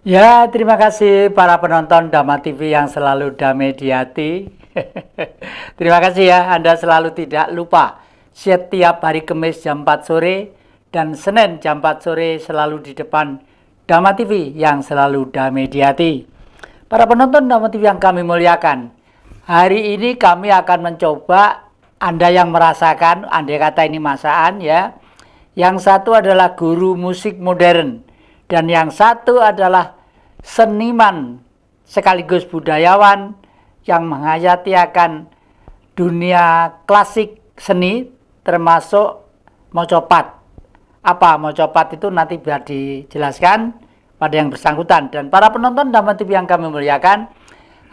Ya, terima kasih para penonton Dama TV yang selalu damai di hati. Terima kasih ya, Anda selalu tidak lupa setiap hari Kamis jam 4 sore dan Senin jam 4 sore selalu di depan Dama TV yang selalu damai di hati. Para penonton Dama TV yang kami muliakan, hari ini kami akan mencoba Anda yang merasakan, andai kata ini masakan ya. Yang satu adalah guru musik modern dan yang satu adalah seniman sekaligus budayawan yang menghayati akan dunia klasik seni termasuk mocopat. Apa mocopat itu nanti biar dijelaskan pada yang bersangkutan. Dan para penonton Dama TV yang kami muliakan,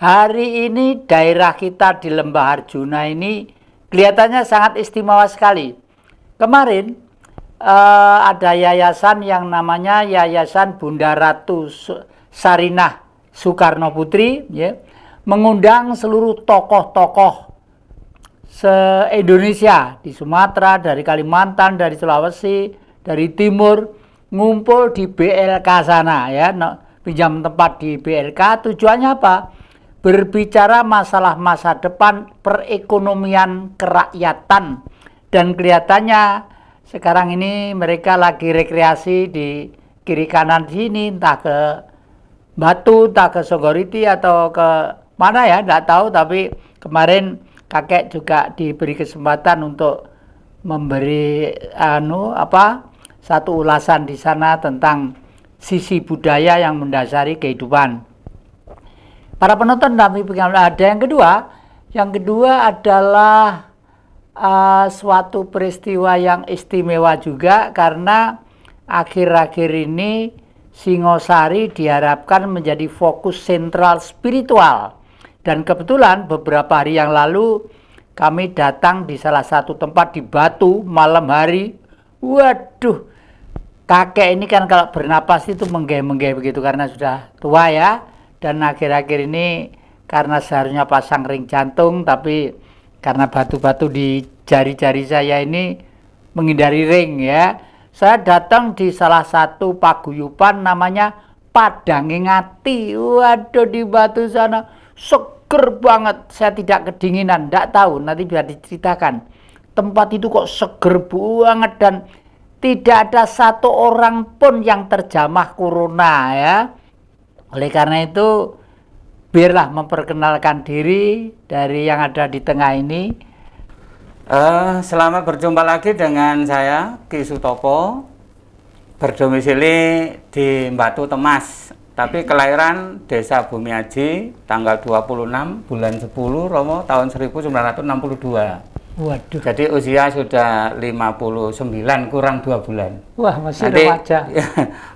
hari ini daerah kita di Lembah Harjuna ini kelihatannya sangat istimewa sekali. Kemarin ada yayasan yang namanya Yayasan Bunda Ratu Sarinah Soekarno Putri ya, mengundang seluruh tokoh-tokoh se-Indonesia di Sumatera, dari Kalimantan, dari Sulawesi, dari Timur, ngumpul di BLK sana ya, pinjam tempat di BLK. Tujuannya apa? Berbicara masalah masa depan perekonomian kerakyatan. Dan kelihatannya sekarang ini mereka lagi rekreasi di kiri kanan sini, entah ke Batu, entah ke Sogoriti atau ke mana ya, enggak tahu. Tapi kemarin kakek juga diberi kesempatan untuk memberi satu ulasan di sana tentang sisi budaya yang mendasari kehidupan. Para penonton kami ada yang kedua adalah suatu peristiwa yang istimewa juga karena akhir-akhir ini Singosari diharapkan menjadi fokus sentral spiritual. Dan kebetulan beberapa hari yang lalu kami datang di salah satu tempat di Batu malam hari. Waduh, kakek ini kan kalau bernapas itu menggeh-menggeh begitu karena sudah tua ya. Dan akhir-akhir ini karena seharusnya pasang ring jantung, tapi karena batu-batu di jari-jari saya ini menghindari ring ya. Saya datang di salah satu paguyuban namanya Padange Ngati. Waduh, di Batu sana seger banget. Saya tidak kedinginan, tidak tahu, nanti biar diceritakan. Tempat itu kok seger banget dan tidak ada satu orang pun yang terjamah corona ya. Oleh karena itu biarlah memperkenalkan diri dari yang ada di tengah ini. Selamat berjumpa lagi dengan saya Ki Sutopo, berdomisili di Batu Temas, tapi kelahiran Desa Bumiaji tanggal 26 bulan 10 Romo tahun 1962. Waduh. Jadi usia sudah 59 kurang 2 bulan. Wah, masih nanti, remaja.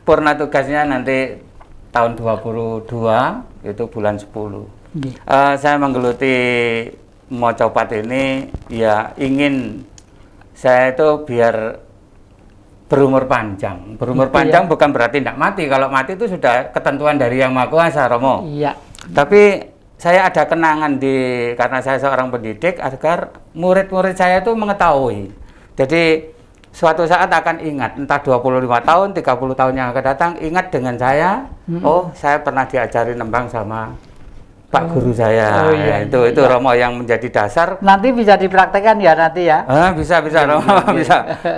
Purna tugasnya nanti tahun 22 itu bulan 10. Saya menggeluti mocopat ini ya ingin saya itu biar berumur panjang. Berumur itu panjang ya. Bukan berarti tidak mati. Kalau mati itu sudah ketentuan dari Yang Maha Kuasa, Romo. Iya. Tapi saya ada kenangan karena saya seorang pendidik agar murid-murid saya itu mengetahui. Jadi suatu saat akan ingat, entah 25 tahun, 30 tahun yang akan datang, ingat dengan saya, oh saya pernah diajari nembang sama Pak Guru saya. Oh, iya, itu iya. Romo yang menjadi dasar. Nanti bisa dipraktekkan ya nanti ya. Bisa Romo,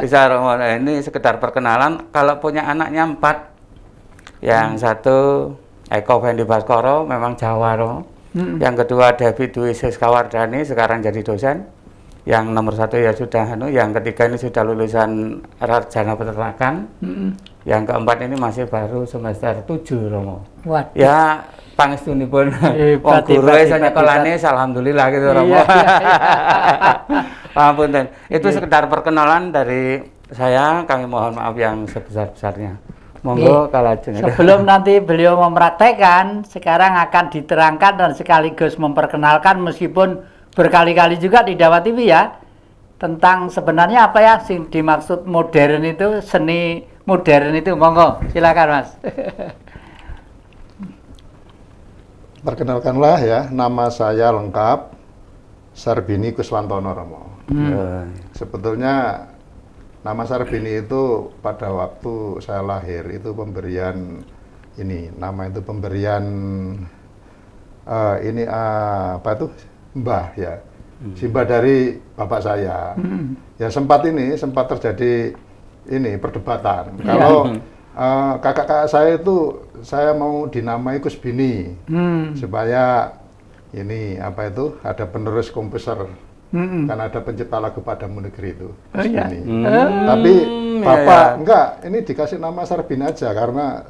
bisa Romo. Nah, ini sekedar perkenalan. Kalau punya anaknya 4, yang satu Eko Fendi Baskoro, memang Jawa Romo. Yang kedua David Dwi Siskawardani, sekarang jadi dosen. Yang nomor 1 ya sudah, yang ketiga ini sudah lulusan Sarjana Peternakan. Yang keempat ini masih baru semester 7 Romo. Waduh. Ya pangestunipun wong guru nyekolane alhamdulillah gitu Romo. Pangapunten. Itu sekedar perkenalan dari saya, kami mohon maaf yang sebesar-besarnya. Monggo kalajeng. Sebelum nanti beliau mempraktekkan, sekarang akan diterangkan dan sekaligus memperkenalkan meskipun berkali-kali juga di Dama TV ya, tentang sebenarnya apa ya sing dimaksud modern itu, seni modern itu. Monggo, silakan Mas. Perkenalkanlah ya, nama saya lengkap Sarbini Kuswantono Romo. Sebetulnya nama Sarbini itu pada waktu saya lahir itu pemberian ini nama itu pemberian ini apa itu Mbah ya. Simbah dari bapak saya. Ya sempat terjadi ini perdebatan. Kalau kakak-kakak saya itu saya mau dinamai Kusbini supaya ini apa itu ada penerus komposer. Kan ada pencipta lagu Padamu Negeri itu Kusbini. Tapi bapak enggak, ini dikasih nama Sarbini aja karena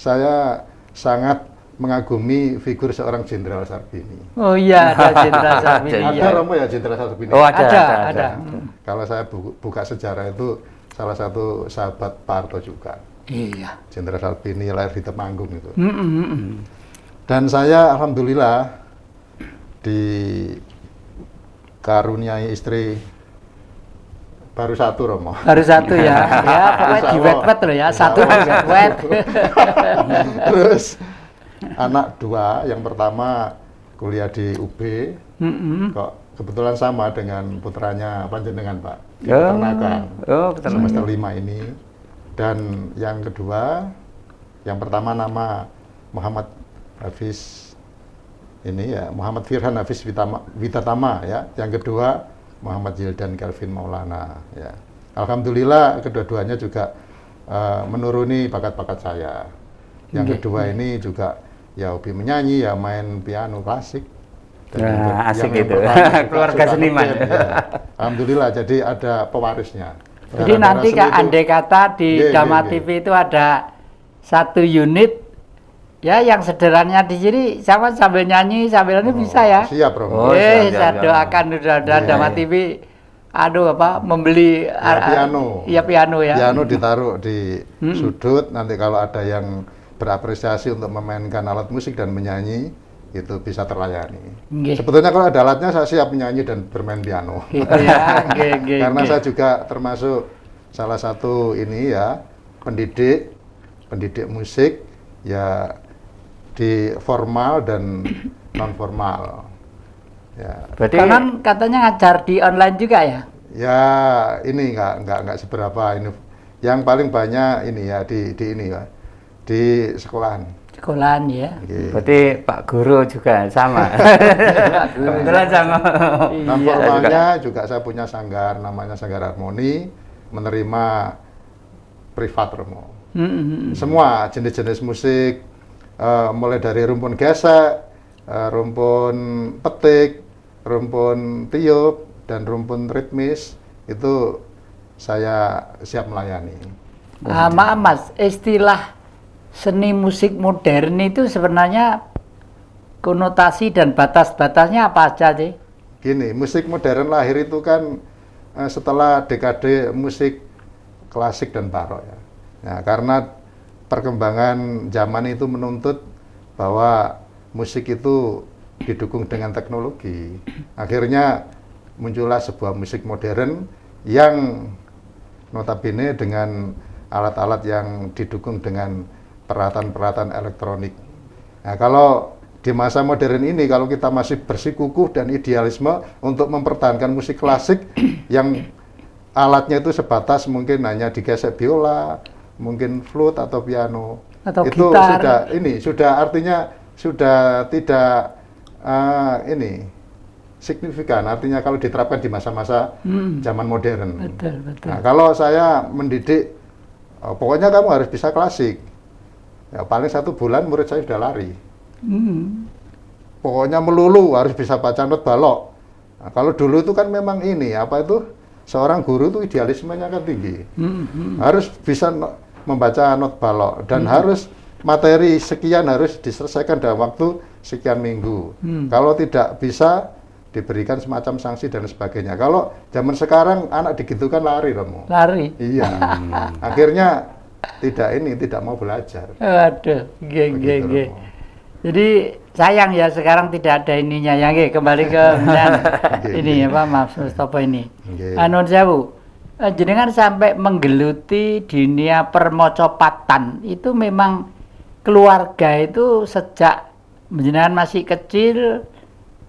saya sangat mengagumi figur seorang Jenderal Sarbini. Oh iya, ada Jenderal Sarbini. Ada Romo ya Jenderal Sarbini? Oh ada. Kalau saya buka sejarah itu salah satu sahabat Pak Harto juga. Iya. Jenderal Sarbini lahir di Temanggung itu. Dan saya alhamdulillah dikaruniai istri baru satu Romo. Baru satu ya. Ya pokoknya di wet loh ya. Satu wet. Terus anak dua, yang pertama kuliah di UB, kok kebetulan sama dengan putranya panjenengan Pak, di peternakan, semester 5 ini. Dan yang kedua, yang pertama nama Muhammad Hafiz, ini ya Muhammad Firhan Hafiz Witatama ya. Yang kedua Muhammad Yildan Kelvin Maulana ya. Alhamdulillah kedua-duanya juga menuruni bakat-bakat saya. Yang kedua ini juga ya hobi menyanyi, ya main piano klasik. Dan asik itu. Keluarga seniman. Ya. Alhamdulillah, jadi ada pewarisnya. Jadi nanti andai kata di Dhamma TV itu ada satu unit, ya yang sederhananya di sini sama sambil nyanyi sambil ini bisa ya. Siap, Bro. Saya doakan mudah-mudahan Dhamma TV membeli piano. Iya piano ya. Piano ditaruh di sudut, nanti kalau ada yang berapresiasi untuk memainkan alat musik dan menyanyi, itu bisa terlayani. Sebetulnya kalau ada alatnya saya siap menyanyi dan bermain piano. Gitu ya. Karena saya juga termasuk salah satu ini ya pendidik musik ya di formal dan non formal. Ya. Berarti kan katanya ngajar di online juga ya? Ya ini nggak seberapa ini. Yang paling banyak ini ya di ini ya. Di sekolahan ya. Berarti Pak Guru juga sama. Kebetulan sama. Non formalnya juga saya punya sanggar namanya Sanggar Harmoni, menerima privat Romo. Semua jenis-jenis musik, mulai dari rumpun gesek, rumpun petik, rumpun tiup, dan rumpun ritmis itu saya siap melayani. Maaf Mas, istilah seni musik modern itu sebenarnya konotasi dan batas-batasnya apa aja sih? Gini, musik modern lahir itu kan setelah dekade musik klasik dan barok ya. Nah, karena perkembangan zaman itu menuntut bahwa musik itu didukung dengan teknologi. Akhirnya muncullah sebuah musik modern yang notabene dengan alat-alat yang didukung dengan peralatan-peralatan elektronik. Nah, kalau di masa modern ini, kalau kita masih bersikukuh dan idealisme untuk mempertahankan musik klasik yang alatnya itu sebatas mungkin hanya digesek biola, mungkin flute atau piano, atau itu gitar. sudah artinya sudah tidak ini signifikan. Artinya kalau diterapkan di masa-masa zaman modern. Betul. Nah, kalau saya mendidik, pokoknya kamu harus bisa klasik. Ya, paling 1 bulan murid saya sudah lari. Pokoknya melulu harus bisa baca not balok. Nah, kalau dulu itu kan memang ini, apa itu, seorang guru itu idealismenya kan tinggi. Harus bisa membaca not balok, dan harus materi sekian harus diselesaikan dalam waktu sekian minggu. Kalau tidak bisa, diberikan semacam sanksi dan sebagainya. Kalau zaman sekarang anak digitukan lari, Romo. Lari? Iya. Akhirnya tidak mau belajar. Aduh, G. Jadi sayang ya sekarang tidak ada ininya ya, kembali ke ini ya Pak, maaf Mustopo ini. Anu sewu, jenengan sampai menggeluti dunia permocopatan itu memang keluarga itu sejak jenengan masih kecil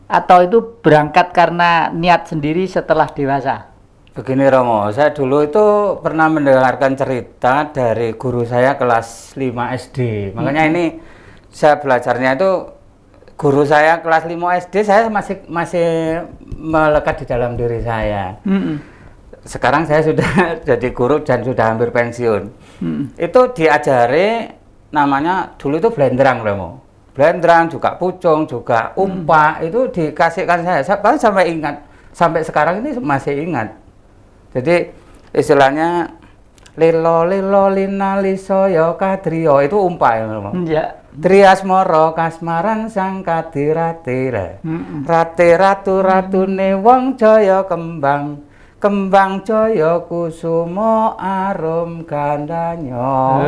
atau itu berangkat karena niat sendiri setelah dewasa? Begini Romo, saya dulu itu pernah mendengarkan cerita dari guru saya kelas 5 SD. Makanya ini saya belajarnya itu guru saya kelas 5 SD, saya masih melekat di dalam diri saya. Sekarang saya sudah jadi guru dan sudah hampir pensiun. Itu diajari namanya dulu itu blendrang Romo. Blendrang juga pucung juga umpak itu dikasihkan saya sampai ingat. Sampai sekarang ini masih ingat. Jadi istilahnya lilo lilo lina lisoyo kadrio itu umpak ya Romo. Iya. Trias moro kasmaran sang kadirate rate ratu ratune wong jaya kembang kembang jaya kusumo arum gandanyo.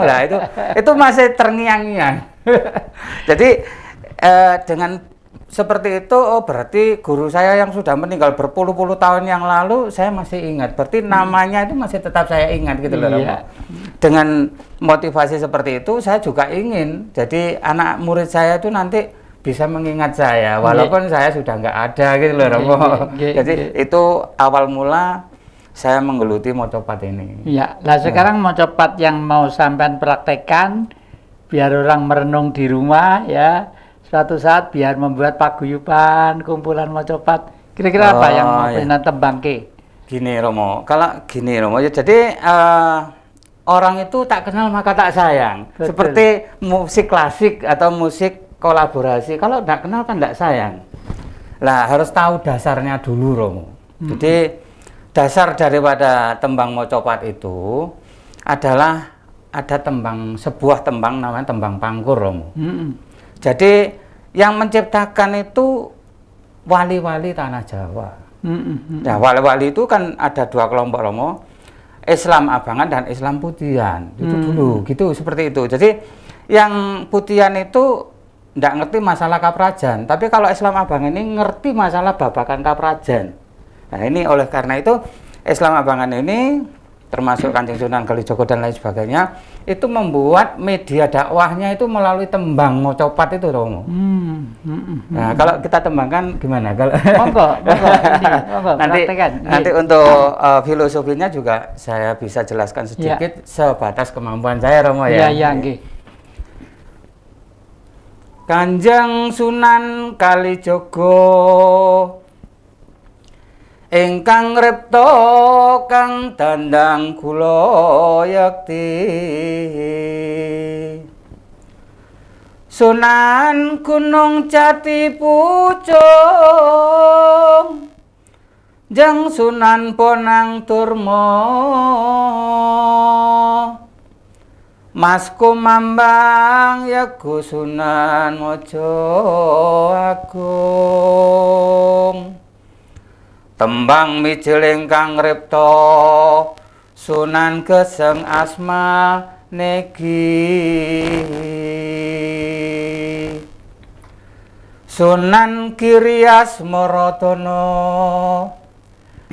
Lah itu masih terngiang-ngiang. Jadi dengan seperti itu, oh berarti guru saya yang sudah meninggal berpuluh-puluh tahun yang lalu saya masih ingat. Berarti namanya itu masih tetap saya ingat gitu loh. Iya. Dengan motivasi seperti itu saya juga ingin jadi anak murid saya itu nanti bisa mengingat saya walaupun saya sudah nggak ada gitu loh Romo. Jadi itu awal mula saya menggeluti mocopat ini. Iya. Lah sekarang mocopat yang mau sampean praktekkan biar orang merenung di rumah ya. Suatu saat biar membuat paguyuban, kumpulan mocopat. Kira-kira apa yang mau iya. tembangke? Gini Romo, kalau gini Romo, ya jadi orang itu tak kenal maka tak sayang. Betul. Seperti musik klasik atau musik kolaborasi, kalau tidak kenal kan tidak sayang. Lah harus tahu dasarnya dulu Romo. Jadi dasar daripada tembang mocopat itu adalah ada sebuah tembang namanya tembang pangkur Romo. Jadi yang menciptakan itu wali-wali tanah Jawa. Nah, wali-wali itu kan ada dua kelompok Romo, Islam Abangan dan Islam Putihan. Itu dulu, gitu seperti itu. Jadi yang Putihan itu tidak ngerti masalah Kaprajan, tapi kalau Islam Abangan ini ngerti masalah babakan Kaprajan. Nah, ini oleh karena itu Islam Abangan ini termasuk Kanjeng Sunan Kalijogo dan lain sebagainya, itu membuat media dakwahnya itu melalui tembang mocopat itu Romo. Nah, kalau kita tembangkan gimana? Kalau Monggo, nanti untuk filosofinya juga saya bisa jelaskan sedikit sebatas kemampuan saya Romo ya. Iya, nggih. Kanjeng Sunan Kalijogo ingkang repto kang dandang kula yakti Sunan Gunung Jati Pucung Jeng Sunan Bonang Turmo Mas Kumambang Yaku Sunan Mojo Agung Tembang mijil ingkang ripta Sunan Geseng Asma Negi Sunan Kiryas Morodana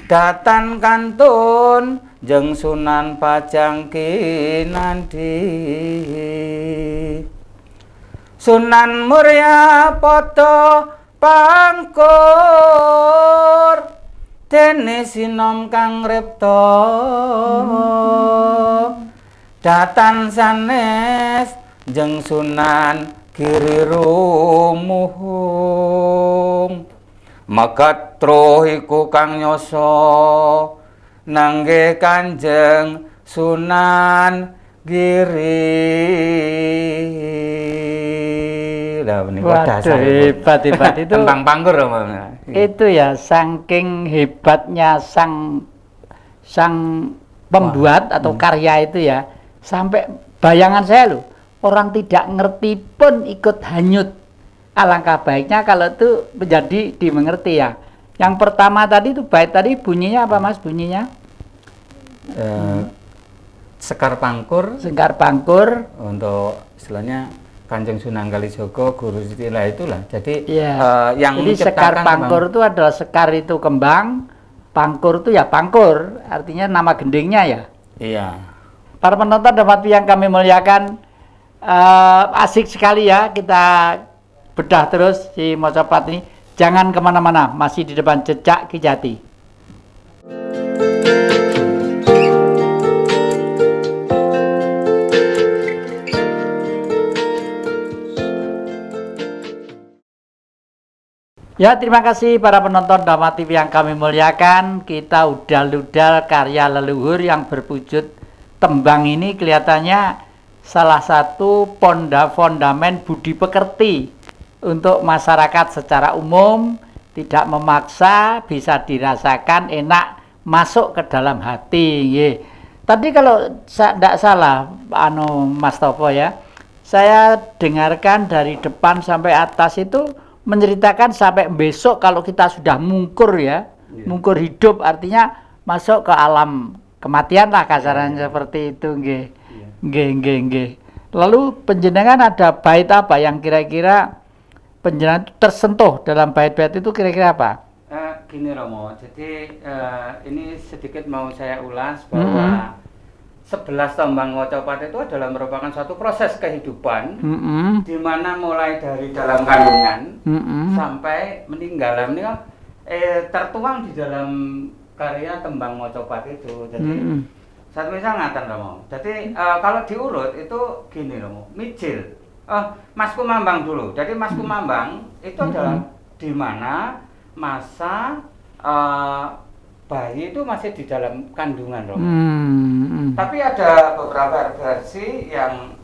Datan Kantun Jeng Sunan Pajangki Nandi Sunan Muria Poto Pangkur dene sinom kang repto datan sanes jeng Sunan Giri Rumuhung megatro iku kang nyoso nangge Kanjeng Sunan Giri. Waduh, hebat itu. Tembang pangkur itu ya saking hebatnya sang pembuat atau karya itu ya, sampai bayangan saya loh, orang tidak ngerti pun ikut hanyut. Alangkah baiknya kalau itu menjadi dimengerti ya. Yang pertama tadi itu bait tadi bunyinya apa Mas bunyinya? Sekar Pangkur. Sekar Pangkur untuk istilahnya Kanjeng Sunan Kalijogo, Guru Sitilah itulah. Jadi yang jadi Sekar Pangkur itu adalah sekar itu kembang, pangkur itu ya pangkur, artinya nama gendingnya ya. Iya. Para penonton dan hadirin yang kami muliakan, asik sekali ya kita bedah terus si mocopat ini. Jangan kemana-mana, masih di depan Jejak Ki Jati. Ya, terima kasih para penonton Dhamma TV yang kami muliakan. Kita udal-udal karya leluhur yang berwujud tembang ini kelihatannya salah satu fondamen budi pekerti untuk masyarakat secara umum, tidak memaksa, bisa dirasakan, enak, masuk ke dalam hati. Ye. Tadi kalau tidak salah, Mas Topo ya, saya dengarkan dari depan sampai atas itu menceritakan sampai besok kalau kita sudah mungkur ya, mungkur hidup artinya masuk ke alam kematian lah kasarannya seperti itu, nggih. Nggih. Lalu penjenengan ada bait apa yang kira-kira penjenengan tersentuh dalam bait-bait itu kira-kira apa? Gini Romo, jadi ini sedikit mau saya ulas bahwa 11 tembang Mojopahit itu adalah merupakan suatu proses kehidupan di mana mulai dari dalam kandungan sampai meninggal. Ini kan tertuang di dalam karya tembang Mojopahit itu. Jadi satu misal ngaten Romo. Jadi kalau diurut itu gini Romo, Mijil. Mas Kumambang dulu. Jadi Mas Kumambang itu adalah di mana masa bayi itu masih di dalam kandungan Romo. Tapi ada beberapa versi yang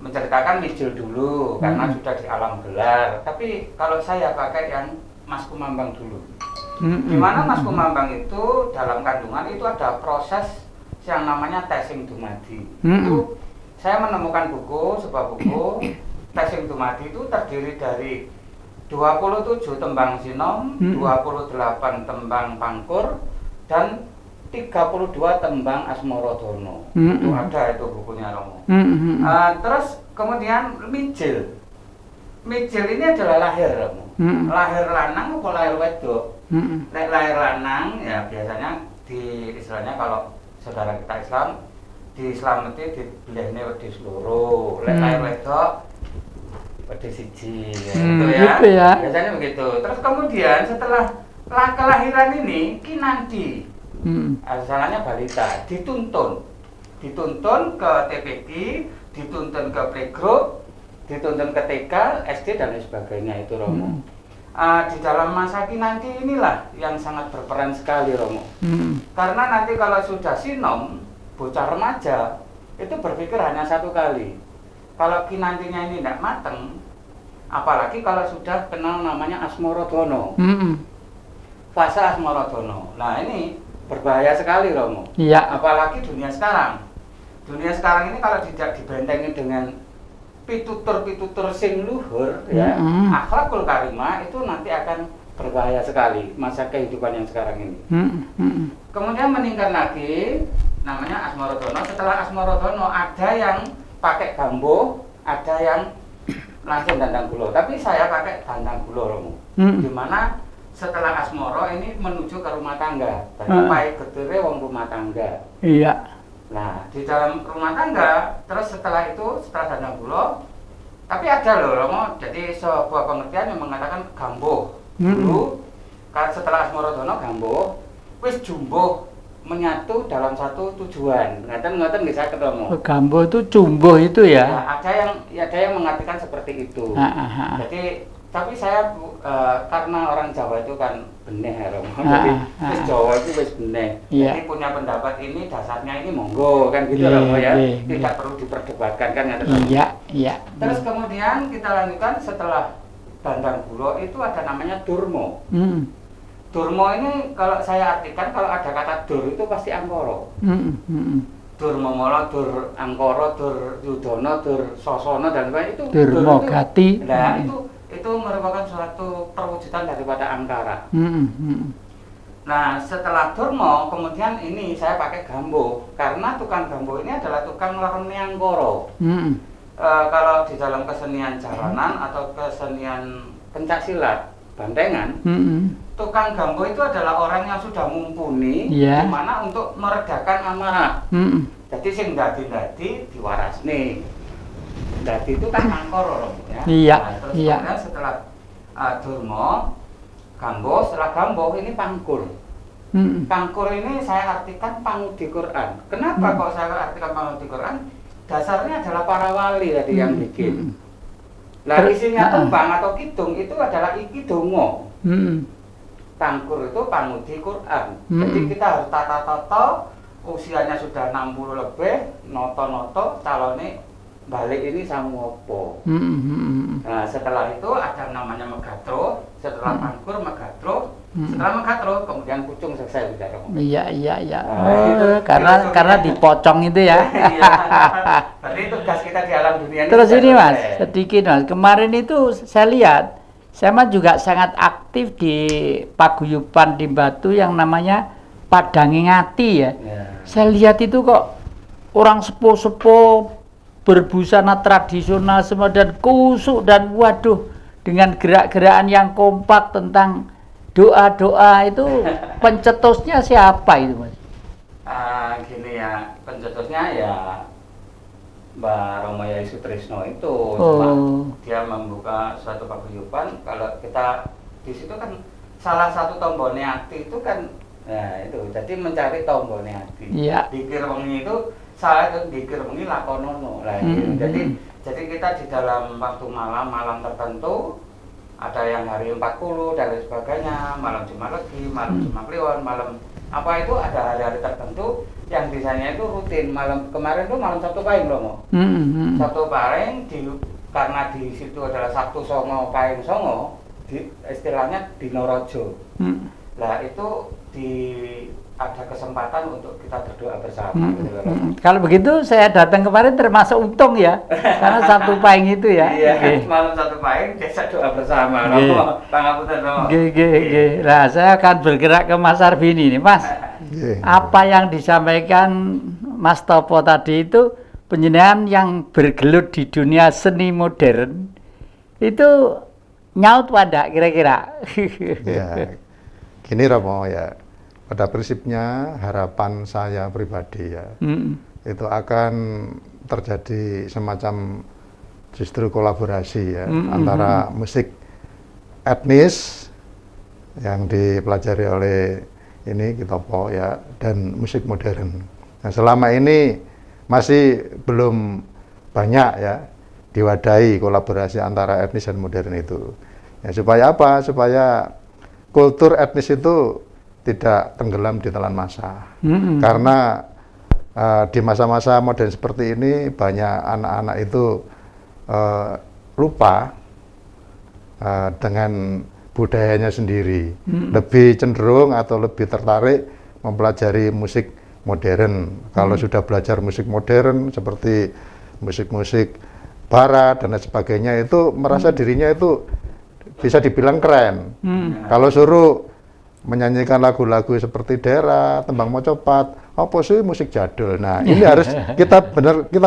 menceritakan Mijil dulu karena sudah di alam gelar. Tapi kalau saya pakai yang Mas Kumambang dulu. Di mana Mas Kumambang itu dalam kandungan itu ada proses yang namanya tesing dumadi. Itu saya menemukan sebuah buku tesing dumadi itu terdiri dari 27 tembang sinom, 28 tembang pangkur, dan 32 tembang Asmorodono. Itu ada itu bukunya Romo. Terus kemudian Mijil. Mijil ini adalah lahir Romo. Lahir lanang atau lahir wedok? Lahir lanang ya biasanya di istilahnya kalau saudara kita Islam di Islam itu dibelehne wedi seluruh. Lahir wedok pada siji gitu ya. Gitu ya. Biasanya begitu. Terus kemudian setelah kelahiran ini kinanti, asalnya balita, dituntun ke TPQ, dituntun ke playgroup, dituntun ke TK, SD dan lain sebagainya itu Romo. Di dalam masa kinanti inilah yang sangat berperan sekali Romo. Karena nanti kalau sudah sinom, bocah remaja itu berpikir hanya satu kali. Kalau kinantinya ini tidak mateng, apalagi kalau sudah kenal namanya Asmorodono, fase Asmorodono. Nah ini berbahaya sekali Romo. Iya. Apalagi dunia sekarang. Dunia sekarang ini kalau tidak dibentengi dengan pitutur-pitutur sing luhur, ya, akhlakul karimah itu nanti akan berbahaya sekali masa kehidupan yang sekarang ini. Kemudian meningkat lagi, namanya Asmorodono. Setelah Asmorodono ada yang pakai gambo, ada yang langsung dandang gulo. Tapi saya pakai dandang gulo Romo. Dimana setelah Asmoro ini menuju ke rumah tangga. Berarti pai gedere wong rumah tangga. Iya. Nah di dalam rumah tangga, terus setelah itu setelah dandang gulo, tapi ada loh Romo. Jadi sebuah pengertian yang mengatakan gambo dulu. Setelah Asmorodono gambo, wis jumbo menyatu dalam satu tujuan. Ngaten nggih saged Romo. Gambo itu jumbo itu ya. Ya, ada yang mengatakan seperti itu. Jadi tapi saya karena orang Jawa itu kan benih ya Romo. Jadi wis Jawa itu wis benih. Jadi punya pendapat ini dasarnya ini monggo kan gitu Romo ya. Tidak perlu diperdebatkan kan ngaten Romo. Iya. Terus kemudian kita lanjutkan setelah Dandang Gulo itu ada namanya Durmo. Durmo ini kalau saya artikan kalau ada kata dur itu pasti angkoro. Dur Momolo, dur angkoro, dur yudono, dur sosono dan lain itu. Durmo gati. Nah itu merupakan suatu perwujudan daripada angkara. Nah setelah Durmo kemudian ini saya pakai gambo karena tukang gambo ini adalah tukang ngelakoni angkoro. Kalau di dalam kesenian jaranan atau kesenian pencaksilat bandengan, tukang gambo itu adalah orang yang sudah mumpuni di mana untuk meredakan amarah. Jadi sing dadi diwarasne. Dadi itu kan angkoro ya. Iya. Nah, terus kemudian setelah Durmo, gambo, setelah gambo ini pangkur. Pangkur ini saya artikan pangudi Quran. Kenapa kok saya artikan pangudi Quran? Dasarnya adalah para wali tadi yang bikin. Lah isinya tembang atau kidung itu adalah iki dongo. Tangkur itu pangudi Quran. Jadi kita harus tata-tata, usianya sudah 60 lebih, noto-noto calone balik ini sama opo. Nah, setelah itu ada namanya megatro, setelah tangkur megatro, setelah megatro kemudian pucung selesai bicara. Iya. Karena dipocong itu ya. Iya. Berarti tugas kita di alam dunia ini. Terus ini Mas, sedikit Mas. Kemarin itu saya lihat, saya mah juga sangat aktif di paguyuban di Batu yang namanya Padangi Ngati ya. Saya lihat itu kok orang sepuh-sepuh berbusana tradisional semua dan kusuk dan waduh dengan gerak-gerakan yang kompak tentang doa-doa itu pencetusnya siapa itu Mas? Gini ya, pencetusnya ya Mbak Romaya Sutrisno itu. Dia membuka suatu paguyuban. Kalau kita di situ kan salah satu tombolnya hati itu kan, nah itu jadi mencari tombolnya hati. Dikir wengi itu saya dikir wengi lakonono. Nah, jadi kita di dalam waktu malam tertentu ada yang hari 40 dan lain sebagainya, malam Jumat Legi, malam Jumat Kliwon, malam apa itu ada hari-hari tertentu yang bisanya itu rutin. Malam kemarin itu malam Sabtu Pahing loh. Sabtu Pahing karena di situ adalah Sabtu Songo Pahing Songo, istilahnya di Norojo. Nah itu ada kesempatan untuk kita berdoa bersama. Kalau begitu saya datang kemarin termasuk untung ya, karena Sabtu Pahing itu ya. Iya, malam Sabtu Pahing desa doa bersama. Pangapunten Romo. Nah, saya akan bergerak ke Mas Arbini nih, Mas. Apa yang disampaikan Mas Topo tadi itu penjenengan yang bergelut di dunia seni modern itu nyaut pada kira-kira. Ya, gini Romo ya. Pada prinsipnya harapan saya pribadi ya, itu akan terjadi semacam justru kolaborasi ya antara musik etnis yang dipelajari oleh ini Kitopo ya dan musik modern. Nah, selama ini masih belum banyak ya diwadahi kolaborasi antara etnis dan modern itu. Ya, supaya apa? Supaya kultur etnis itu tidak tenggelam di telan masa. Karena di masa-masa modern seperti ini banyak anak-anak itu lupa dengan budayanya sendiri. Lebih cenderung atau lebih tertarik mempelajari musik modern. Kalau sudah belajar musik modern seperti musik-musik barat dan lain sebagainya itu merasa dirinya itu bisa dibilang keren. Kalau suruh menyanyikan lagu-lagu seperti Dera, Tembang Mocopat, apa sih musik jadul. Nah, ini harus kita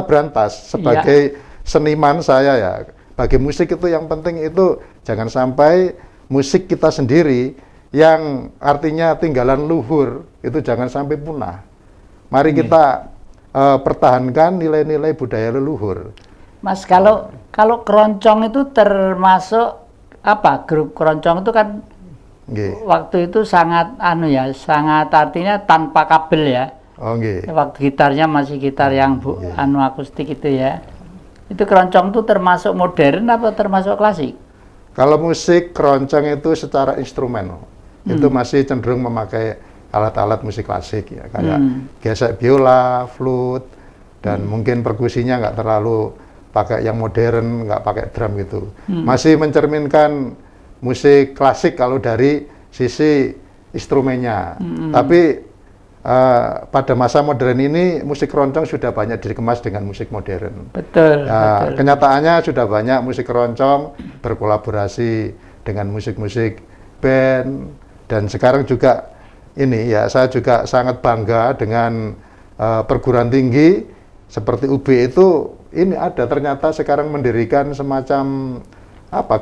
berantas sebagai seniman saya ya. Bagi musik itu yang penting itu jangan sampai musik kita sendiri yang artinya tinggalan luhur itu jangan sampai punah. Mari kita pertahankan nilai-nilai budaya leluhur. Mas, kalau keroncong itu termasuk apa? Grup keroncong itu kan waktu itu sangat sangat artinya tanpa kabel ya. Waktu gitarnya masih gitar yang akustik itu ya. Itu keroncong itu termasuk modern apa termasuk klasik? Kalau musik keroncong itu secara instrumen itu masih cenderung memakai alat-alat musik klasik ya, kayak gesek biola, flute, dan mungkin perkusinya nggak terlalu pakai yang modern, nggak pakai drum gitu. Masih mencerminkan musik klasik kalau dari sisi instrumennya. Tapi pada masa modern ini musik keroncong sudah banyak dikemas dengan musik modern. Betul. Kenyataannya sudah banyak musik keroncong berkolaborasi dengan musik-musik band, dan sekarang juga ini ya saya juga sangat bangga dengan perguruan tinggi seperti UB itu ini ada ternyata sekarang mendirikan semacam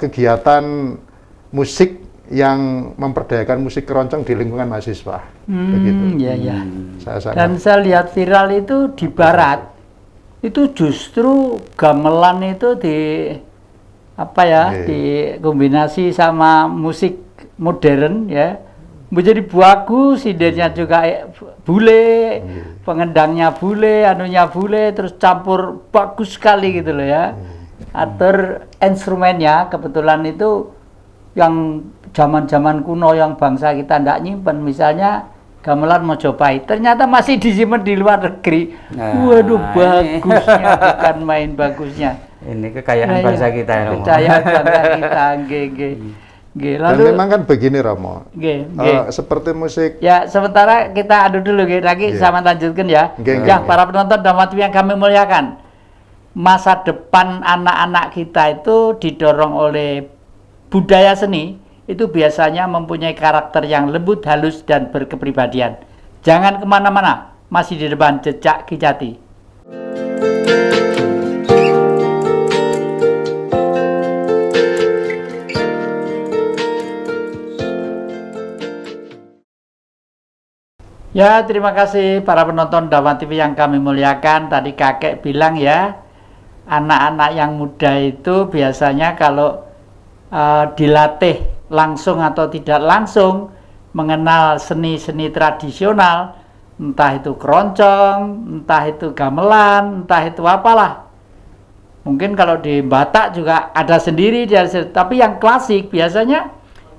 kegiatan musik yang memperdayakan musik keroncong di lingkungan mahasiswa. Begitu. Iya. Dan saya lihat viral itu di barat itu justru gamelan itu dikombinasi sama musik modern ya, menjadi bagus, idenya juga bule, pengendangnya bule, anunya bule, terus campur bagus sekali gitu loh ya. atur instrumennya. Kebetulan itu yang zaman-zaman kuno yang bangsa kita ndak nyimpen, misalnya gamelan Mojopahit ternyata masih disimpan di luar negeri. Waduh, bagusnya, bukan main bagusnya. Ini kekayaan bangsa kita ya, Romo. Kekayaan bangsa kita, nggih. Dan memang kan begini, Romo. Nggih. Seperti musik. Ya, sementara kita adu dulu, lagi sama lanjutkan ya. Ya, para penonton Dharma TV yang kami muliakan. Masa depan anak-anak kita itu didorong oleh budaya seni, itu biasanya mempunyai karakter yang lembut, halus, dan berkepribadian. Jangan kemana-mana, masih di depan Jejak Ki Jati. Ya, terima kasih para penonton Dharma TV yang kami muliakan. Tadi kakek bilang ya, anak-anak yang muda itu biasanya kalau dilatih langsung atau tidak langsung mengenal seni-seni tradisional, entah itu keroncong, entah itu gamelan, entah itu apalah. Mungkin kalau di Batak juga ada sendiri, tapi yang klasik biasanya,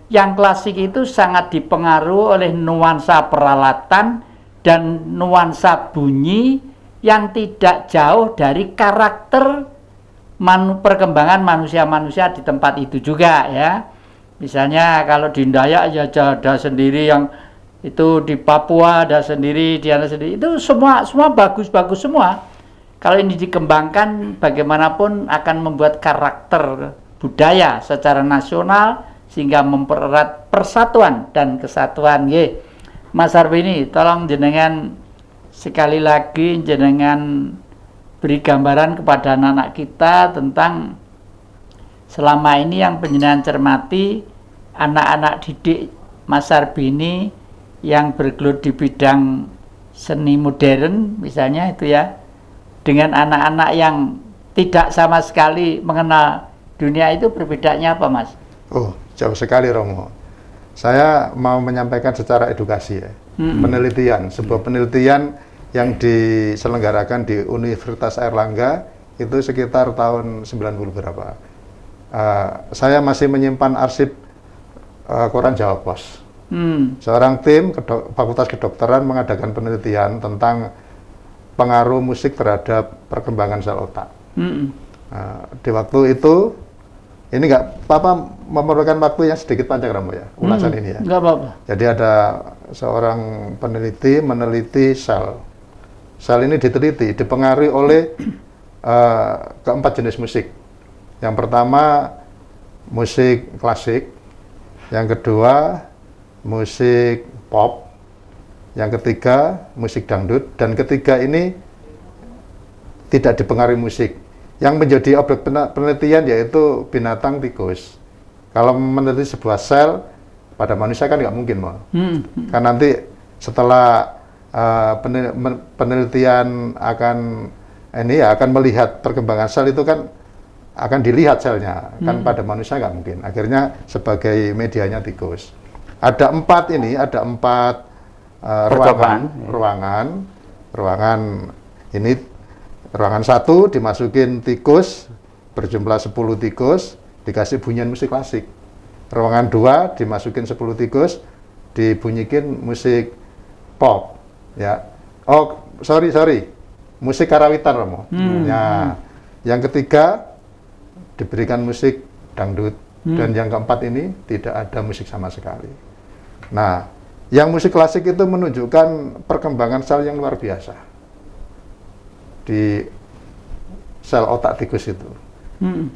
yang klasik itu sangat dipengaruhi oleh nuansa peralatan dan nuansa bunyi yang tidak jauh dari karakter perkembangan manusia-manusia di tempat itu juga ya. Misalnya kalau di Dayak ya ada sendiri, yang itu di Papua ada sendiri, di sana sendiri. Itu semua bagus-bagus semua. Kalau ini dikembangkan, bagaimanapun akan membuat karakter budaya secara nasional sehingga mempererat persatuan dan kesatuan. Ye. Mas Arbini, tolong jenengan sekali lagi jenengan beri gambaran kepada anak-anak kita tentang selama ini yang penjenengan cermati anak-anak didik Mas Arbini yang bergelut di bidang seni modern misalnya itu ya, dengan anak-anak yang tidak sama sekali mengenal dunia itu, perbedaannya apa, Mas? Oh, jauh sekali, Romo. Saya mau menyampaikan secara edukasi ya. Penelitian, sebuah penelitian yang diselenggarakan di Universitas Airlangga itu sekitar tahun 90 berapa. Saya masih menyimpan arsip koran Jawa Pos. Seorang tim Fakultas Kedokteran mengadakan penelitian tentang pengaruh musik terhadap perkembangan sel otak. Di waktu itu, ini nggak apa-apa, memerlukan waktu yang sedikit panjang, Romo ya, ulasan ini ya. Nggak apa-apa. Jadi ada seorang peneliti meneliti sel. Sel ini diteliti, dipengaruhi oleh keempat jenis musik. Yang pertama musik klasik, yang kedua musik pop, yang ketiga musik dangdut, dan ketiga ini tidak dipengaruhi musik. Yang menjadi objek penelitian yaitu binatang tikus. Kalau meneliti sebuah sel pada manusia kan nggak mungkin, Mo. Kan nanti setelah penelitian akan melihat perkembangan sel itu kan akan dilihat selnya, kan pada manusia nggak mungkin. Akhirnya sebagai medianya tikus. Ada empat ruangan ini. Ruangan satu dimasukin tikus, berjumlah 10 tikus, dikasih bunyian musik klasik. Ruangan 2 dimasukin 10 tikus, dibunyikin musik pop. Ya. Oh, sorry. Musik karawitan, Romo. Ya. Yang ketiga diberikan musik dangdut, dan yang keempat ini tidak ada musik sama sekali. Nah, yang musik klasik itu menunjukkan perkembangan sel yang luar biasa di sel otak tikus itu.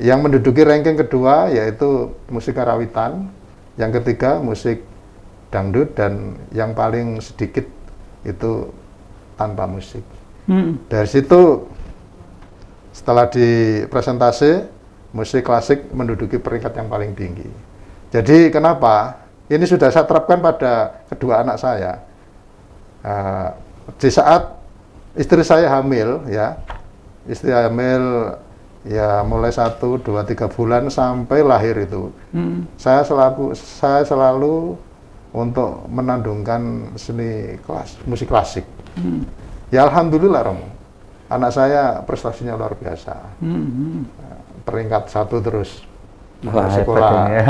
Yang menduduki ranking kedua yaitu musik karawitan, yang ketiga musik dangdut, dan yang paling sedikit itu tanpa musik. Dari situ setelah dipresentasi, musik klasik menduduki peringkat yang paling tinggi. Jadi kenapa? Ini sudah saya terapkan pada kedua anak saya. Di saat istri saya hamil, mulai 1, 2, 3 bulan sampai lahir itu, saya selalu untuk menandungkan musik klasik. Ya alhamdulillah, Romo, anak saya prestasinya luar biasa. peringkat 1 terus. Wah, Sekolah. hebat ini ya.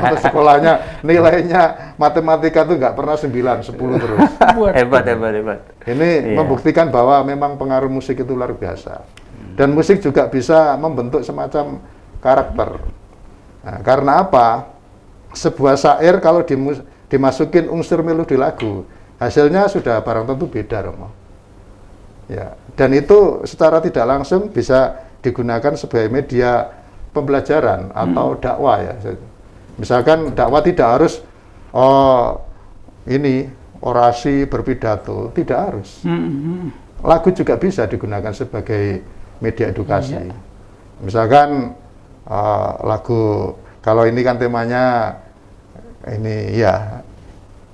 Untuk sekolahnya nilainya matematika tuh nggak pernah 9, 10 terus. Hebat. Ini Iya. membuktikan bahwa memang pengaruh musik itu luar biasa. Dan musik juga bisa membentuk semacam karakter. Nah, karena apa? Sebuah syair kalau dimasukin unsur melodi lagu, hasilnya sudah barang tentu beda, Romo. Ya, dan itu secara tidak langsung bisa digunakan sebagai media pembelajaran atau dakwah ya. Misalkan dakwah tidak harus ini orasi berpidato, tidak harus. Lagu juga bisa digunakan sebagai media edukasi. Misalkan lagu, kalau ini kan temanya ini ya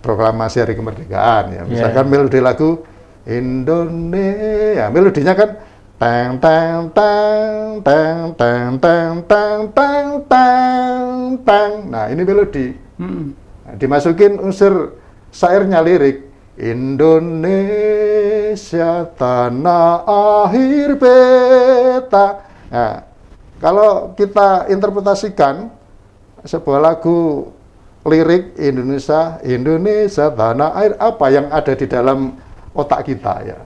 proklamasi hari kemerdekaan ya. Misalkan melodi lagu Indonesia, melodinya kan tang tang tang tang tang tang tang tang tang tang. Nah, ini melodi. Nah, dimasukin unsur syairnya, lirik Indonesia tanah akhir beta. Nah, kalau kita interpretasikan sebuah lagu lirik Indonesia tanah air, apa yang ada di dalam otak kita ya.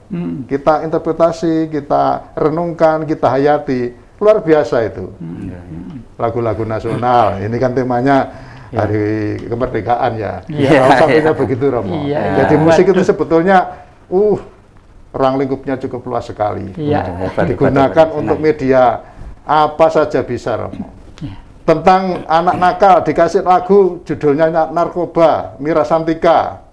Kita interpretasi, kita renungkan, kita hayati. Luar biasa itu. Lagu-lagu nasional. Ini kan temanya hari kemerdekaan ya. Sampainya begitu, Romo. Jadi musik itu sebetulnya ruang lingkupnya cukup luas sekali. Digunakan untuk media apa saja bisa, Romo. Tentang anak nakal dikasih lagu judulnya Narkoba, Mira Santika.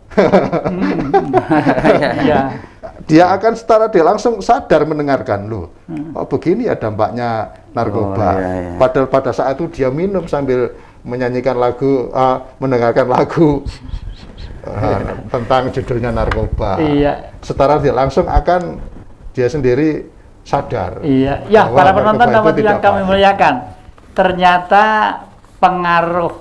Dia akan secara dia langsung sadar mendengarkan, loh, oh begini ya dampaknya narkoba. Padahal pada saat itu dia minum sambil menyanyikan lagu, mendengarkan lagu tentang judulnya narkoba. Secara dia langsung akan dia sendiri sadar. Ya, para penonton yang kami muliakan, ternyata pengaruh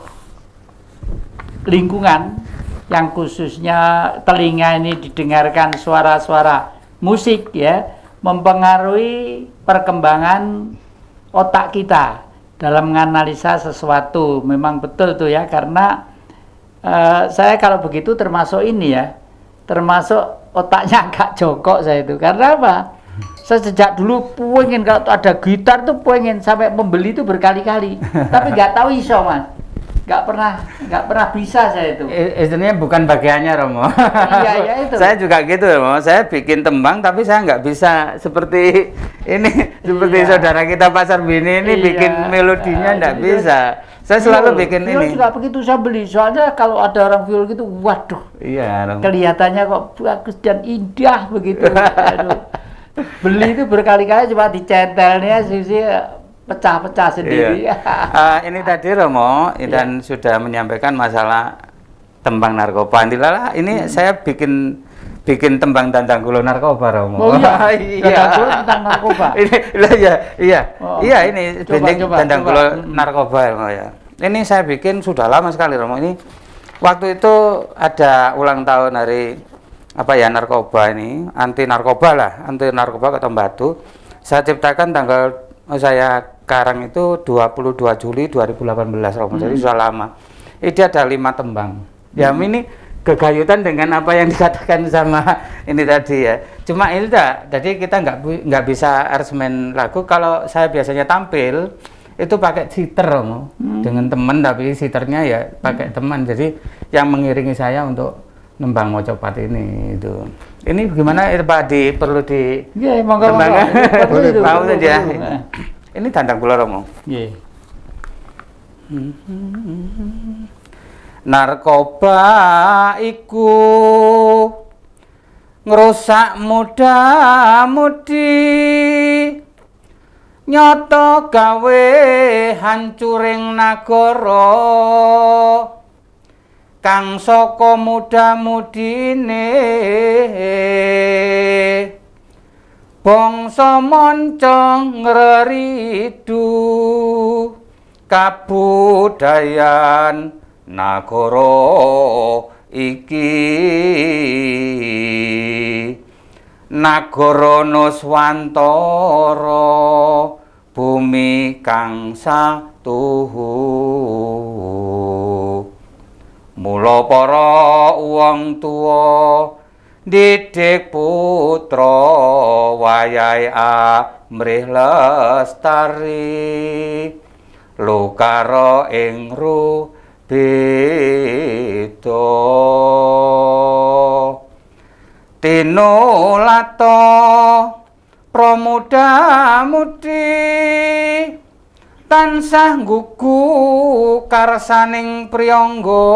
lingkungan yang khususnya telinga ini didengarkan suara-suara musik ya, mempengaruhi perkembangan otak kita dalam menganalisa sesuatu. Memang betul tuh ya, karena saya kalau begitu termasuk ini ya, termasuk otaknya agak jongkok saya itu. Karena apa? Saya sejak dulu pengen kalau ada gitar tuh pengen sampai membeli itu berkali-kali, tapi nggak tahu iso, Mas. Nggak pernah bisa saya itu. Istilahnya bukan bagiannya, Romo. Iya, itu. Saya juga gitu, Romo. Saya bikin tembang tapi saya nggak bisa seperti ini, seperti saudara kita Pak Sarbini ini bikin melodinya nggak bisa. Saya selalu bikin ini. Juga begitu saya beli, soalnya kalau ada orang viol gitu, waduh. Iya, kelihatannya kok bagus dan indah begitu. Aduh. Beli itu berkali-kali cuma dicentelnya sisi pecah-pecah sendiri. Ini tadi Romo dan sudah menyampaikan masalah tembang narkoba. Ini saya bikin tembang Dandang Kulo Narkoba, Romo. Oh iya, Dandang Kulo tentang narkoba. Iya ini Dandang Kulo Narkoba, Romo ya. Ini saya bikin sudah lama sekali, Romo. Ini waktu itu ada ulang tahun hari narkoba ini, anti narkoba Kota Batu. Saya ciptakan saya karang itu 22 Juli 2018, Romo. Jadi sudah lama. Ini ada 5 tembang. Ya ini gegayutan dengan apa yang dikatakan sama ini tadi ya. Cuma ini jadi kita nggak bisa aransemen lagu. Kalau saya biasanya tampil itu pakai siter, Romo. Dengan teman, tapi siternya ya pakai teman. Jadi yang mengiringi saya untuk nembang Mocopat ini itu. Ini gimana Pak perlu di monggo. Mau saja. Ini Dandang Kulo, Romo. Narkoba iku ngrusak muda-mudi, nyoto gawe hancuring nagara, kang saka muda-mudine bangsa moncong ngreridu kabudayan nagara iki. Nagara Nuswantara bumi kang satuhu. Mula para wong tuwa didik putra wayahe amrih lestari lokara ing beda. Tinulata pramuda-mudi tansah nggugu karsaning priyangga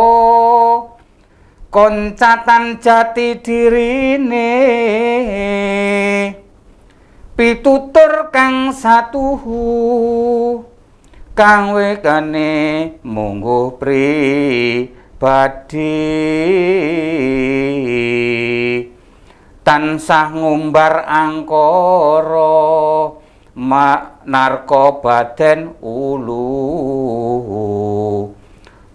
koncatan jati dirine pitutur kang satuhu kang wekane mungguh pribadi tansah ngumbar angkara narkobaden ulu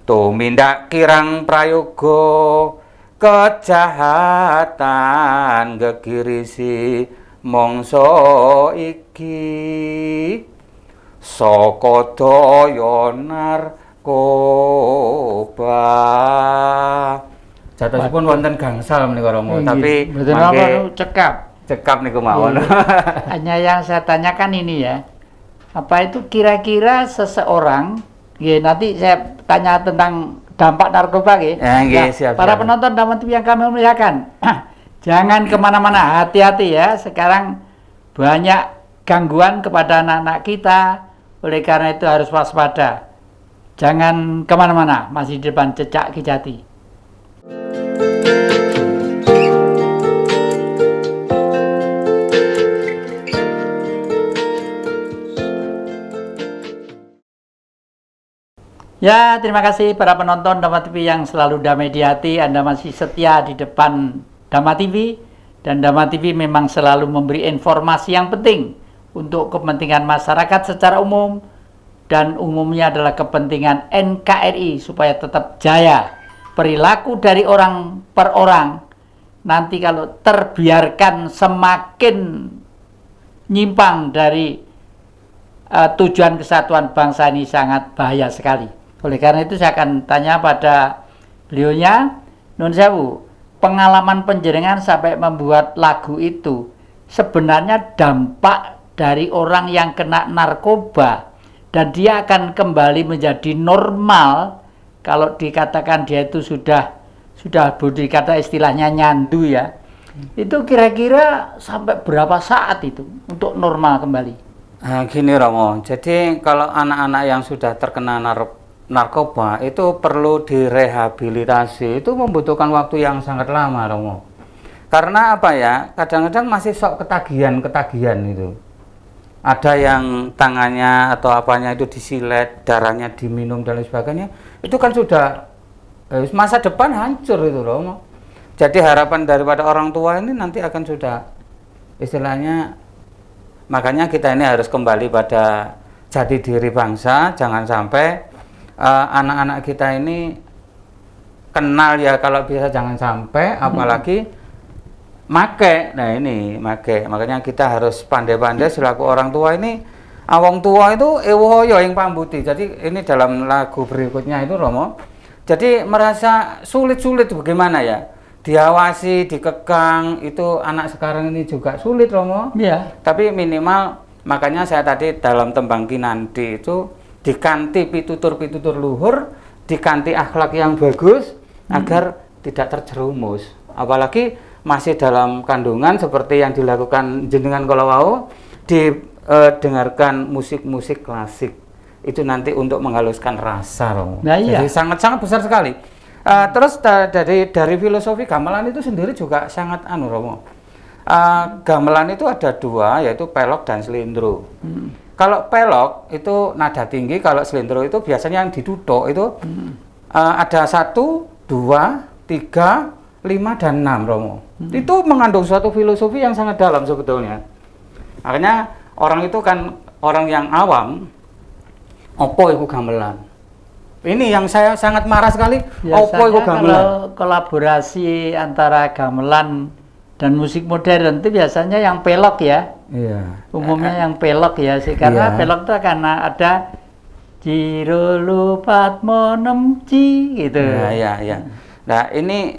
tumindak kirang prayoga kejahatan gegirisi mangsa iki saka daya narkoba. Jatosipun wonten gangsal menika Romo, tapi mangke cekap niku mawon. Hanya yang saya tanyakan ini ya, apa itu kira-kira seseorang, nanti saya tanya tentang dampak narkoba siap, para penonton Dhamma TV yang kami muliakan, jangan kemana-mana, hati-hati ya. Sekarang banyak gangguan kepada anak-anak kita, oleh karena itu harus waspada. Jangan kemana-mana, masih di depan Jejak Ki Jati. Ya, terima kasih para penonton Dhamma TV yang selalu damai di hati. Anda masih setia di depan Dhamma TV, dan Dhamma TV memang selalu memberi informasi yang penting untuk kepentingan masyarakat secara umum, dan umumnya adalah kepentingan NKRI supaya tetap jaya. Perilaku dari orang per orang nanti kalau terbiarkan semakin nyimpang dari tujuan kesatuan bangsa ini sangat bahaya sekali. Oleh karena itu saya akan tanya pada beliaunya, Nun Sewu, pengalaman penjenengan sampai membuat lagu itu, sebenarnya dampak dari orang yang kena narkoba dan dia akan kembali menjadi normal kalau dikatakan dia itu sudah boleh dikata istilahnya nyandu ya. Itu kira-kira sampai berapa saat itu untuk normal kembali? Nah, gini Romo, jadi kalau anak-anak yang sudah terkena narkoba itu perlu direhabilitasi, itu membutuhkan waktu yang sangat lama Romo. Karena apa ya, kadang-kadang masih sok ketagihan itu. Ada yang tangannya atau apanya itu disilet, darahnya diminum dan lain sebagainya, itu kan sudah masa depan hancur itu Romo. Jadi harapan daripada orang tua ini nanti akan sudah istilahnya, makanya kita ini harus kembali pada jati diri bangsa. Jangan sampai anak-anak kita ini kenal ya, kalau bisa jangan sampai, apalagi make. Nah ini make, makanya kita harus pandai-pandai selaku orang tua ini. Wong tua itu ewoyo yang pambuti. Jadi ini dalam lagu berikutnya itu Romo, jadi merasa sulit bagaimana ya, diawasi, dikekang, itu anak sekarang ini juga sulit Romo. Iya. Tapi minimal, makanya saya tadi dalam tembang Kinandi itu dikanti pitutur-pitutur luhur, dikanti akhlak yang bagus agar tidak terjerumus. Apalagi masih dalam kandungan seperti yang dilakukan jenengan kalau didengarkan musik-musik klasik. Itu nanti untuk menghaluskan rasa Romo. Nah, iya. Jadi sangat-sangat besar sekali. Terus dari filosofi gamelan itu sendiri juga sangat Romo. Gamelan itu ada dua, yaitu pelok dan slendro. Kalau pelok itu nada tinggi, kalau slendro itu biasanya yang ditutuk itu ada 1, 2, 3, 5 dan 6 Romo. Itu mengandung suatu filosofi yang sangat dalam sebetulnya. Makanya orang itu kan orang yang awam, opo iku gamelan. Ini yang saya sangat marah sekali. Opo iku gamelan. Kalau kolaborasi antara gamelan dan musik modern itu biasanya yang pelok ya. Iya. Umumnya yang pelok ya sih, karena Iya. pelok itu karena ada Jiro lupat monemci gitu. Nah, iya. Nah, ini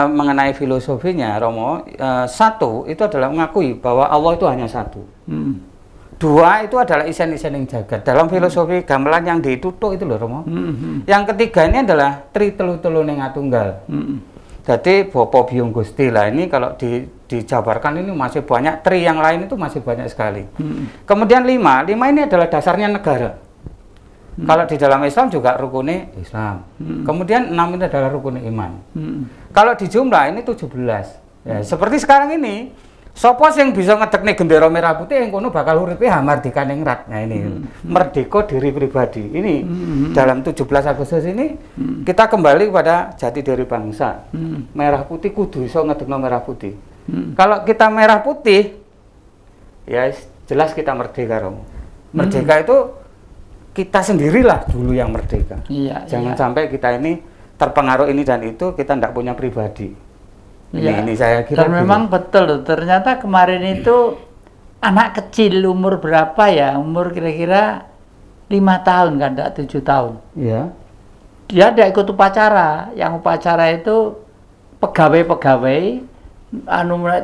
mengenai filosofinya, Romo. Satu itu adalah mengakui bahwa Allah itu hanya satu. Dua itu adalah isen-isening jagat. Dalam filosofi gamelan yang ditutuk itu loh, Romo. Yang ketiga ini adalah tri telu-telu ning atunggal. Jadi Bopo Biung Gusti lah ini kalau dijabarkan ini masih banyak, tri yang lain itu masih banyak sekali. Kemudian lima ini adalah dasarnya negara. Kalau di dalam Islam juga rukunnya Islam. Kemudian 6 ini adalah rukunnya iman. Kalau di jumlah ini 17. Ya, seperti sekarang ini, sopo sing bisa ngedekne gendera merah putih yang kono bakal uripe hamardika ningrat. Nah ini merdeka diri pribadi. Ini dalam 17 Agustus ini kita kembali kepada jati diri bangsa. Merah putih kudu iso ngedekno merah putih. Kalau kita merah putih, ya jelas kita merdeka, Romo. Merdeka itu kita sendirilah dulu yang merdeka. Iya, Jangan sampai kita ini terpengaruh ini dan itu, kita tidak punya pribadi. Ini saya kira. Dan memang betul loh, ternyata kemarin itu anak kecil umur berapa ya? Umur kira-kira 5 tahun kan, enggak 7 tahun. Iya. Dia ada ikut upacara, yang upacara itu pegawai-pegawai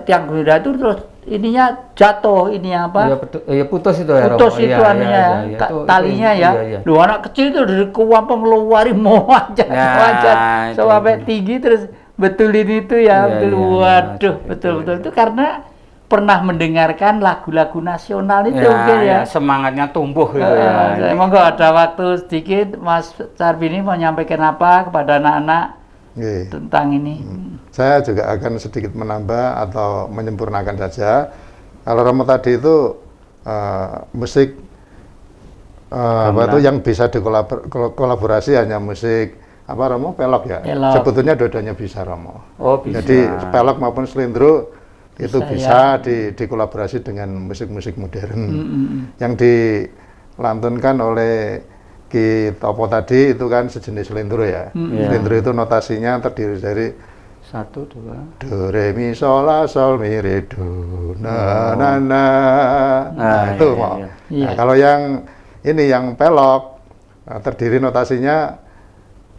tiang bendera itu terus ininya jatuh, ininya apa? Iya, putus itu ya, Putus Romo. itu Iya, anunya iya, ya, iya. talinya ya. Iya. Lu anak kecil itu dari kuampang ngeluarin mau aja, Nah, sampai tinggi terus betulin itu ya. Iya, iya, Waduh, iya, betul itu karena pernah mendengarkan lagu-lagu nasional itu mungkin ya. Semangatnya tumbuh gitu Ya. Emang kok ada waktu sedikit Mas Sarbini mau nyampaikan apa kepada anak-anak Nggih. tentang ini? Saya juga akan sedikit menambah atau menyempurnakan saja. Kalau Romo tadi itu musik apa itu yang bisa dikolaborasi hanya musik apa Romo pelok ya. Pelok. Sebetulnya dua-duanya bisa Romo. Oh, bisa. Jadi pelok maupun selindro itu Bisa, bisa dikolaborasi dengan musik-musik modern. Yang dilantunkan oleh Ki Topo tadi itu kan sejenis selindro ya. Selindro itu notasinya terdiri dari 1, 2. do re mi sol la sol mi re do na na na. Nah, itu iya, mau. iya. Iya. Nah, kalau yang ini yang pelok terdiri notasinya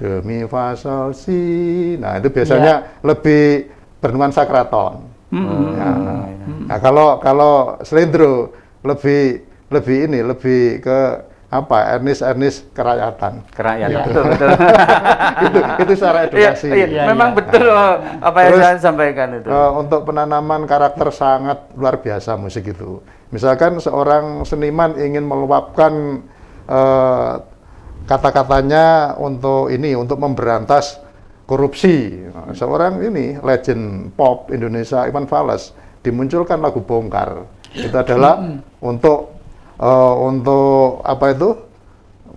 do mi fa sol si. Nah, itu biasanya lebih bernuansa keraton. Nah, kalau selindro lebih lebih ke apa etnis kerakyatan. Kerakyatan. Betul. itu secara edukasi. Iya, memang betul apa yang Terus, saya sampaikan itu. Untuk penanaman karakter sangat luar biasa musik itu. Misalkan seorang seniman ingin meluapkan kata-katanya untuk memberantas korupsi. Seorang ini legend pop Indonesia Iwan Fals dimunculkan lagu Bongkar. Itu adalah untuk apa itu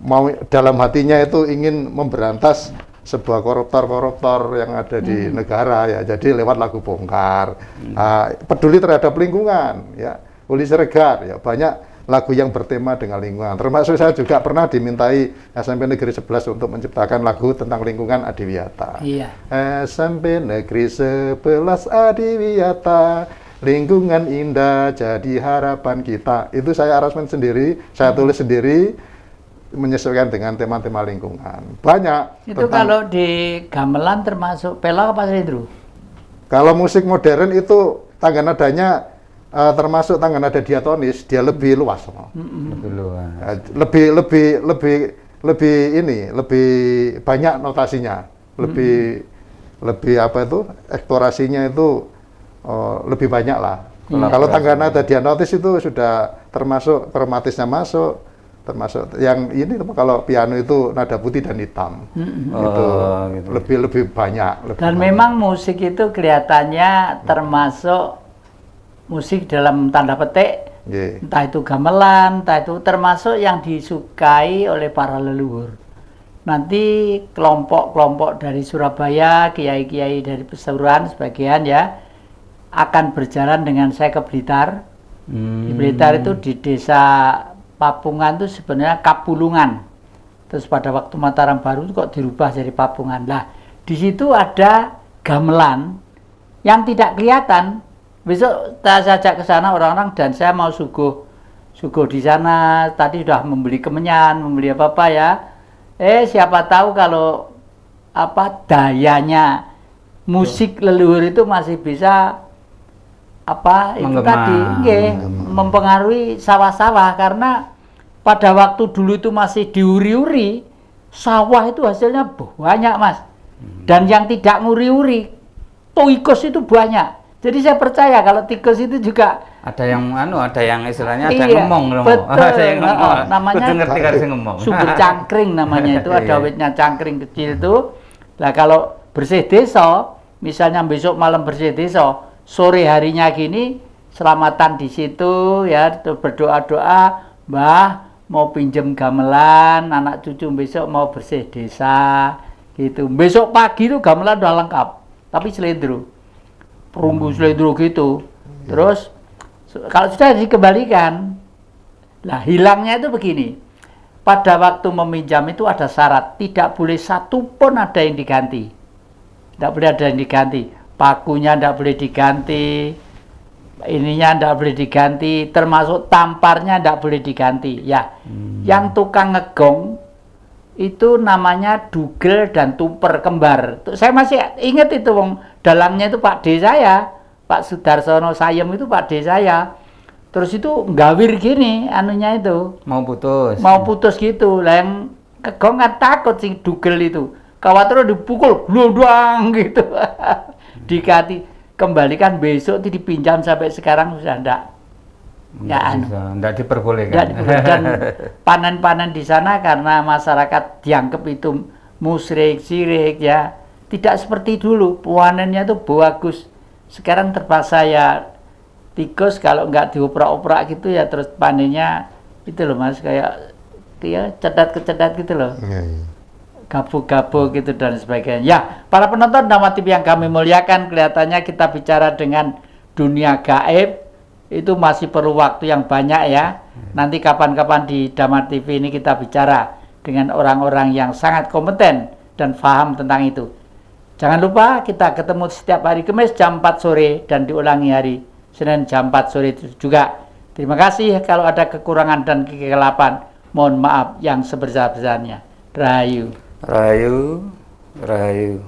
mau dalam hatinya itu ingin memberantas sebuah koruptor yang ada di negara ya. Jadi lewat lagu Bongkar. Peduli terhadap lingkungan ya. Uli Siregar ya, banyak lagu yang bertema dengan lingkungan. Termasuk saya juga pernah dimintai SMP Negeri 11 untuk menciptakan lagu tentang lingkungan Adiwiyata. Iya. SMP Negeri 11 Adiwiyata, lingkungan indah jadi harapan kita. Itu saya aransemen sendiri, saya tulis sendiri, menyesuaikan dengan tema-tema lingkungan. Banyak. Itu kalau di gamelan termasuk pelok apa selindro? Kalau musik modern itu tangga nadanya termasuk tangga nada diatonis, dia lebih luas. Lebih banyak notasinya, lebih apa itu eksplorasinya itu lebih banyak lah. Kalau tangga nada diatonis itu sudah termasuk kromatisnya masuk, termasuk yang ini kalau piano itu nada putih dan hitam. Itu gitu. lebih banyak. Dan memang musik itu kelihatannya termasuk musik dalam tanda petik, entah itu gamelan, entah itu termasuk yang disukai oleh para leluhur. Nanti kelompok-kelompok dari Surabaya, kiai-kiai dari Pesuruan sebagian ya, akan berjalan dengan saya ke Blitar. Di Blitar itu di desa Papungan itu sebenarnya Kapulungan. Terus pada waktu Mataram Baru itu kok dirubah jadi Papungan. Lah, di situ ada gamelan yang tidak kelihatan. Besok saya ajak ke sana orang-orang dan saya mau suguh di sana. Tadi sudah membeli kemenyan, membeli apa-apa ya. Siapa tahu kalau dayanya musik leluhur itu masih bisa mempengaruhi sawah-sawah, karena pada waktu dulu itu masih diuri-uri, sawah itu hasilnya banyak, Mas. Dan yang tidak nguri-uri, tikus itu banyak. Jadi saya percaya kalau tikus itu juga ada yang istilahnya ada yang ngomong loh. Betul. Ada yang ngomong. Namanya ngerti harus ngomong. Subur cangkring namanya itu, ada witnya cangkring kecil itu. Lah kalau bersih desa, misalnya besok malam bersih desa, sore harinya gini selamatan di situ ya, berdoa-doa, Mbah mau pinjem gamelan, anak cucu besok mau bersih desa gitu. Besok pagi itu gamelan udah lengkap, tapi selendro, perunggu selendro gitu. Terus kalau sudah dikembalikan, lah hilangnya itu begini. Pada waktu meminjam itu ada syarat, tidak boleh satu pun ada yang diganti. Tidak boleh ada yang diganti. Pakunya tidak boleh diganti, ininya tidak boleh diganti, termasuk tamparnya tidak boleh diganti. Ya, yang tukang ngegong itu namanya dugel dan tumper kembar. Saya masih ingat itu, dalangnya itu Pak D saya, Pak Sudarsono Sayem itu Pak D saya. Terus itu gawir gini anunya itu. Mau putus gitu. Lah yang kegong kan takut sih dugel itu. Khawatir dipukul glodang gitu. Dikati kembalikan besok itu dipinjam sampai sekarang sudah enggak diperbolehkan. Dan panen-panen di sana karena masyarakat dianggap itu musyrik, syirik ya. Tidak seperti dulu. Panennya itu bagus. Sekarang terpaksa ya tikus kalau nggak dioprak-oprak gitu ya, terus panennya itu loh Mas, kayak cedat-kecedat gitu loh, gabuk-gabuk gitu dan sebagainya. Ya, para penonton Dhamma TV yang kami muliakan, kelihatannya kita bicara dengan dunia gaib itu masih perlu waktu yang banyak ya. Nanti kapan-kapan di Dhamma TV ini kita bicara dengan orang-orang yang sangat kompeten dan paham tentang itu. Jangan lupa kita ketemu setiap hari Kamis jam 4 sore dan diulangi hari Senin jam 4 sore juga. Terima kasih kalau ada kekurangan dan kekelapan. Mohon maaf yang sebesar-besarnya. Rahayu. Rahayu. Rahayu.